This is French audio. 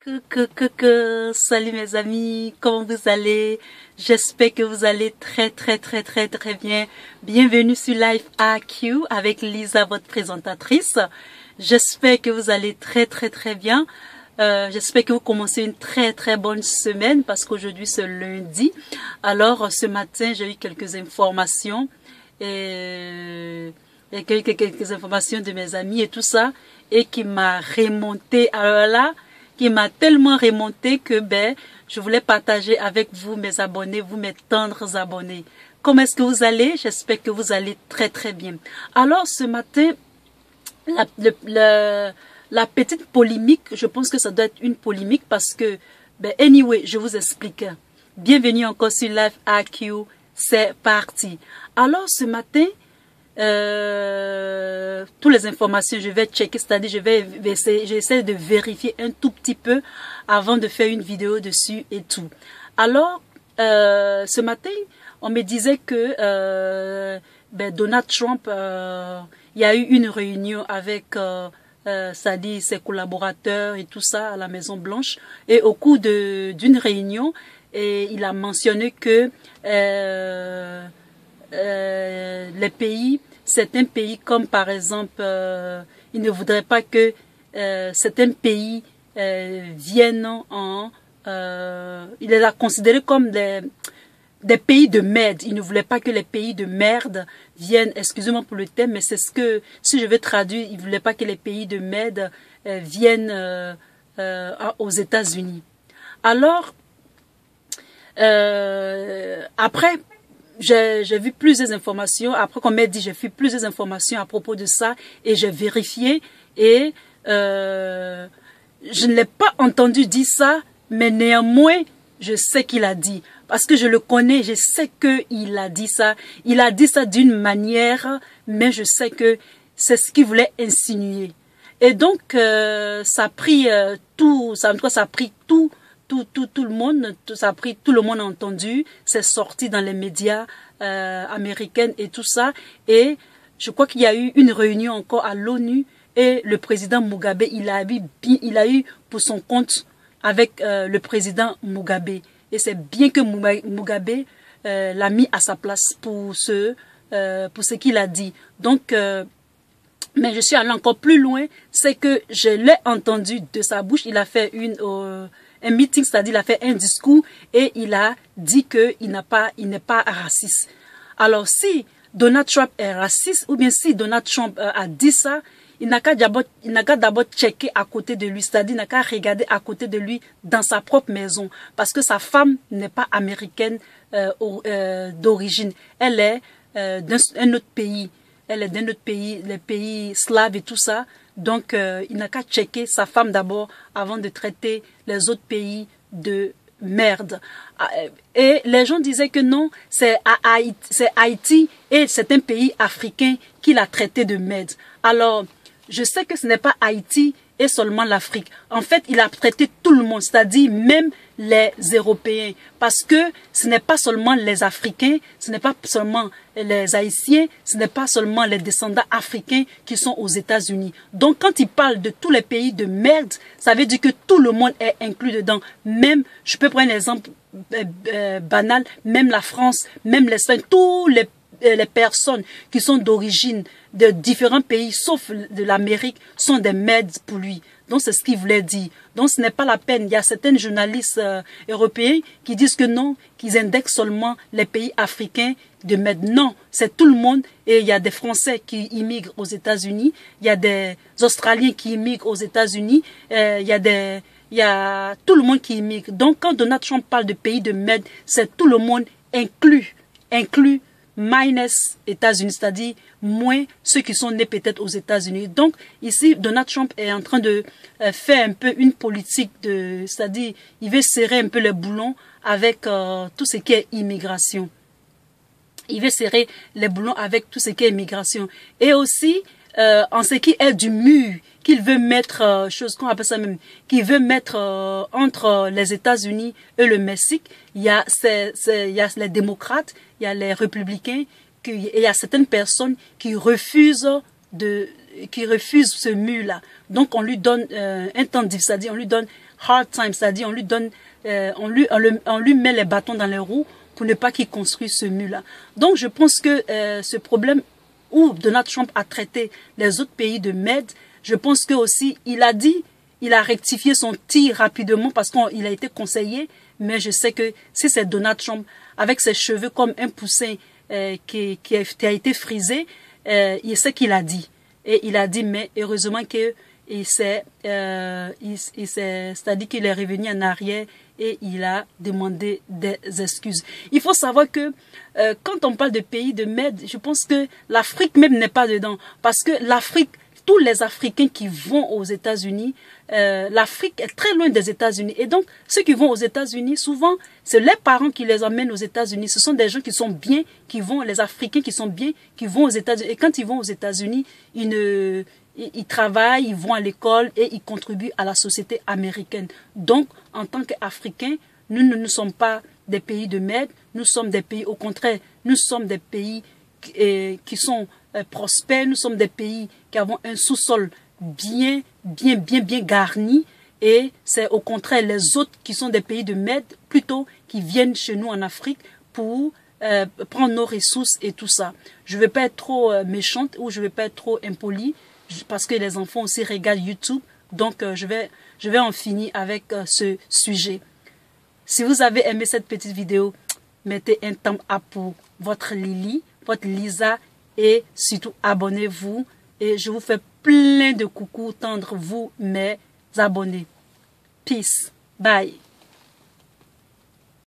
Salut mes amis, comment vous allez? J'espère que vous allez très bien. Bienvenue sur Life AQ avec Lisa, votre présentatrice. J'espère que vous allez très bien. J'espère que vous commencez une très bonne semaine parce qu'aujourd'hui c'est lundi. Alors ce matin j'ai eu quelques informations et quelques informations de mes amis et tout ça et qui m'a remonté. Alors là, qui m'a tellement remonté que je voulais partager avec vous mes abonnés, vous mes tendres abonnés. Comment est-ce que vous allez? J'espère que vous allez très bien. Alors ce matin, la petite polémique, je pense que ça doit être une polémique parce que anyway, je vous explique. Bienvenue encore sur Life AQ, c'est parti. Alors ce matin, toutes les informations je vais checker, c'est-à-dire j'essaie de vérifier un tout petit peu avant de faire une vidéo dessus et tout. Alors ce matin on me disait que Donald Trump, il y a eu une réunion avec c'est-à-dire ses collaborateurs et tout ça à la Maison Blanche, et au cours d'une réunion il a mentionné que les pays, certains pays comme par exemple, il ne voudrait pas que certains pays viennent il les a considérés comme des pays de merde. Il ne voulait pas que les pays de merde viennent, excusez-moi pour le thème, mais c'est ce que, si je veux traduire, il ne voulait pas que les pays de merde viennent aux États-Unis. Alors, après, j'ai vu plusieurs informations, après qu'on m'a dit, j'ai vu plusieurs informations à propos de ça, et j'ai vérifié, et je ne l'ai pas entendu dire ça, mais néanmoins, je sais qu'il a dit. Parce que je le connais, je sais qu'il a dit ça. Il a dit ça d'une manière, mais je sais que c'est ce qu'il voulait insinuer. Et donc, ça a pris tout le monde, ça a pris tout le monde a entendu, c'est sorti dans les médias américains et tout ça. Et je crois qu'il y a eu une réunion encore à l'ONU et le président Mugabe, il a eu pour son compte avec le président Mugabe. Et c'est bien que Mugabe l'a mis à sa place pour ce qu'il a dit. Donc, mais je suis allée encore plus loin, c'est que je l'ai entendu de sa bouche. Il a fait un meeting, c'est-à-dire il a fait un discours et il a dit qu'il n'est pas raciste. Alors si Donald Trump est raciste ou bien si Donald Trump a dit ça, il n'a qu'à d'abord checker à côté de lui, c'est-à-dire il n'a qu'à regarder à côté de lui dans sa propre maison, parce que sa femme n'est pas américaine d'origine, elle est d'un autre pays, les pays slaves et tout ça. Donc il n'a qu'à checker sa femme d'abord avant de traiter les autres pays de merde. Et les gens disaient que non, c'est Haïti et c'est un pays africain qu'il a traité de merde. Alors je sais que ce n'est pas Haïti et seulement l'Afrique. En fait, il a traité tout le monde, c'est-à-dire même les Européens. Parce que ce n'est pas seulement les Africains, ce n'est pas seulement les Haïtiens, ce n'est pas seulement les descendants africains qui sont aux États-Unis. Donc, quand il parle de tous les pays de merde, ça veut dire que tout le monde est inclus dedans. Même, je peux prendre un exemple banal, même la France, même l'Espagne, tous les personnes qui sont d'origine de différents pays, sauf de l'Amérique, sont des merdes pour lui. Donc, c'est ce qu'il voulait dire. Donc, ce n'est pas la peine. Il y a certains journalistes européens qui disent que non, qu'ils indexent seulement les pays africains de merde. Non, c'est tout le monde. Et il y a des Français qui immigrent aux États-Unis. Il y a des Australiens qui immigrent aux États-Unis. Il y a tout le monde qui immigre. Donc, quand Donald Trump parle de pays de merde, c'est tout le monde inclus minus États-Unis, c'est-à-dire moins ceux qui sont nés peut-être aux États-Unis. Donc ici, Donald Trump est en train de faire un peu une politique c'est-à-dire il veut serrer un peu les boulons avec tout ce qui est immigration. Il veut serrer les boulons avec tout ce qui est immigration. Et aussi, en ce qui est du mur qu'il veut mettre, chose qu'on appelle ça même, qu'il veut mettre entre les États-Unis et le Mexique, il y a les démocrates, il y a les républicains, et il y a certaines personnes qui refusent ce mur-là. Donc on lui donne un temps, c'est-à-dire on lui donne hard time, c'est-à-dire on lui donne, on lui met les bâtons dans les roues pour ne pas qu'il construise ce mur-là. Donc je pense que ce problème où Donald Trump a traité les autres pays de merde, je pense que aussi il a rectifié son tir rapidement parce qu'il a été conseillé, mais je sais que si c'est Donald Trump avec ses cheveux comme un poussin qui a été frisé, il sait qu'il a dit. Et il a dit, mais heureusement que c'est-à-dire qu'il est revenu en arrière et il a demandé des excuses. Il faut savoir que quand on parle de pays de merde, je pense que l'Afrique même n'est pas dedans. Parce que l'Afrique, tous les Africains qui vont aux États-Unis, l'Afrique est très loin des États-Unis. Et donc, ceux qui vont aux États-Unis, souvent, c'est les parents qui les emmènent aux États-Unis. Ce sont des gens qui sont bien, les Africains qui sont bien, qui vont aux États-Unis. Et quand ils vont aux États-Unis, ils travaillent, ils vont à l'école et ils contribuent à la société américaine. Donc, en tant qu'Africains, nous ne sommes pas des pays de merde, nous sommes des pays, au contraire, nous sommes des pays qui sont prospères, nous sommes des pays qui avons un sous-sol bien garni, et c'est au contraire les autres qui sont des pays de merde, plutôt qui viennent chez nous en Afrique pour prendre nos ressources et tout ça. Je ne vais pas être trop méchante ou je ne vais pas être trop impolie, parce que les enfants aussi regardent YouTube, donc je vais en finir avec ce sujet. Si vous avez aimé cette petite vidéo, mettez un thumb up pour votre Lily, votre Lisa, et surtout abonnez-vous. Et je vous fais plein de coucou tendres, vous mes abonnés. Peace. Bye.